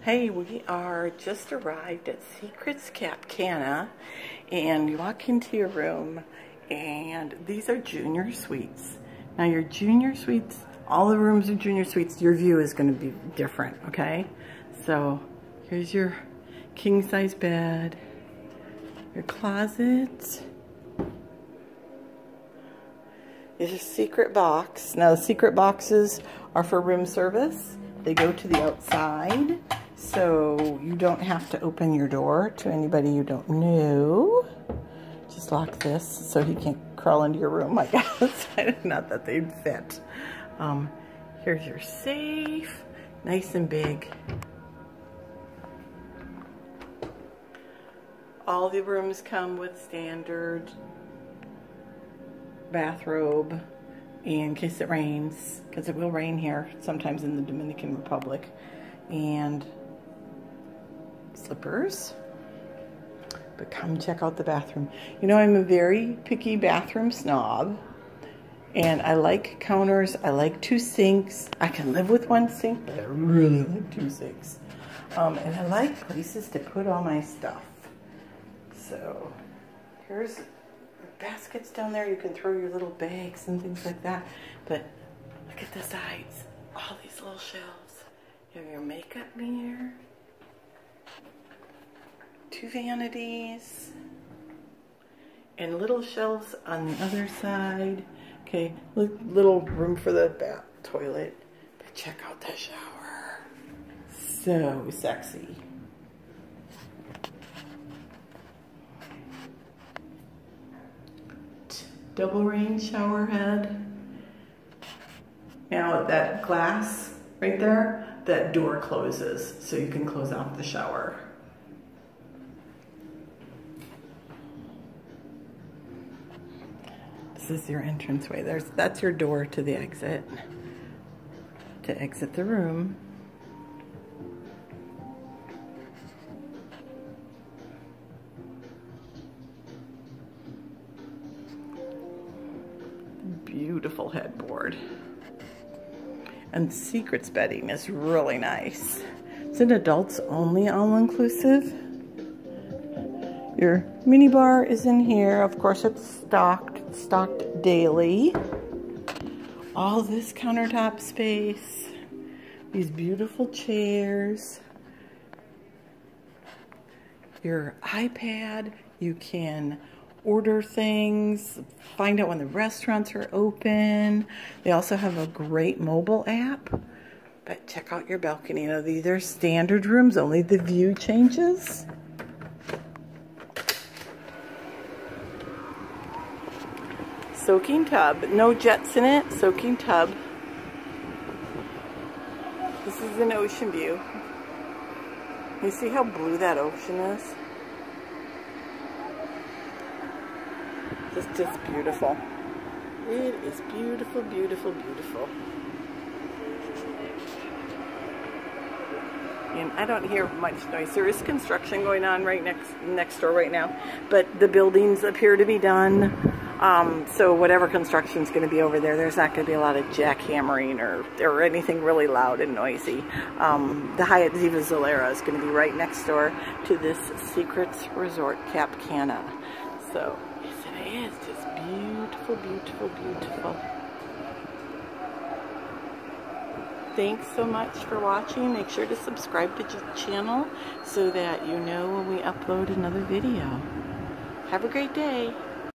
Hey, we are just arrived at Secrets Cap Cana, and you walk into your room, and these are junior suites. Now your junior suites, all the rooms are junior suites. Your view is going to be different, okay? So here's your king size bed, your closet. There's a secret box. Now the secret boxes are for room service. They go to the outside, so you don't have to open your door to anybody you don't know. Just lock this so he can't crawl into your room, I guess. Not that they'd fit. Here's your safe, nice and big. All the rooms come with standard bathrobe in case it rains, because it will rain here sometimes in the Dominican Republic, and slippers. But come check out the bathroom. You know, I'm a very picky bathroom snob, and I like counters. I like 2 sinks. I can live with 1 sink, but I really like 2 sinks. And I like places to put all my stuff. So here's baskets down there. You can throw your little bags and things like that. But look at the sides. All these little shelves. You have your makeup mirror. 2 vanities. And little shelves on the other side. Okay, little room for the bath toilet. But check out the shower. So sexy. Double rain shower head. Now that glass right there, that door closes, so you can close off the shower. This is your entranceway. That's your door to the exit. To exit the room. Beautiful headboard. And Secrets bedding is really nice. It's an adults only all-inclusive. Your mini bar is in here. Of course, it's stocked daily. All this countertop space. These beautiful chairs. Your iPad. You can order things, find out when the restaurants are open. They also have a great mobile app. But check out your balcony. You know, these are standard rooms, only the view changes. Soaking tub, no jets in it, soaking tub. This is an ocean view. You see how blue that ocean is? It's just beautiful. It is beautiful, beautiful, beautiful. And I don't hear much noise. There is construction going on right next door right now, but the buildings appear to be done. So whatever construction is going to be over there, there's not going to be a lot of jackhammering or anything really loud and noisy. The Hyatt Ziva Zolera is going to be right next door to this Secrets Resort Cap Cana. So yes, it is just beautiful, beautiful, beautiful. Thanks so much for watching. Make sure to subscribe to the channel so that you know when we upload another video. Have a great day.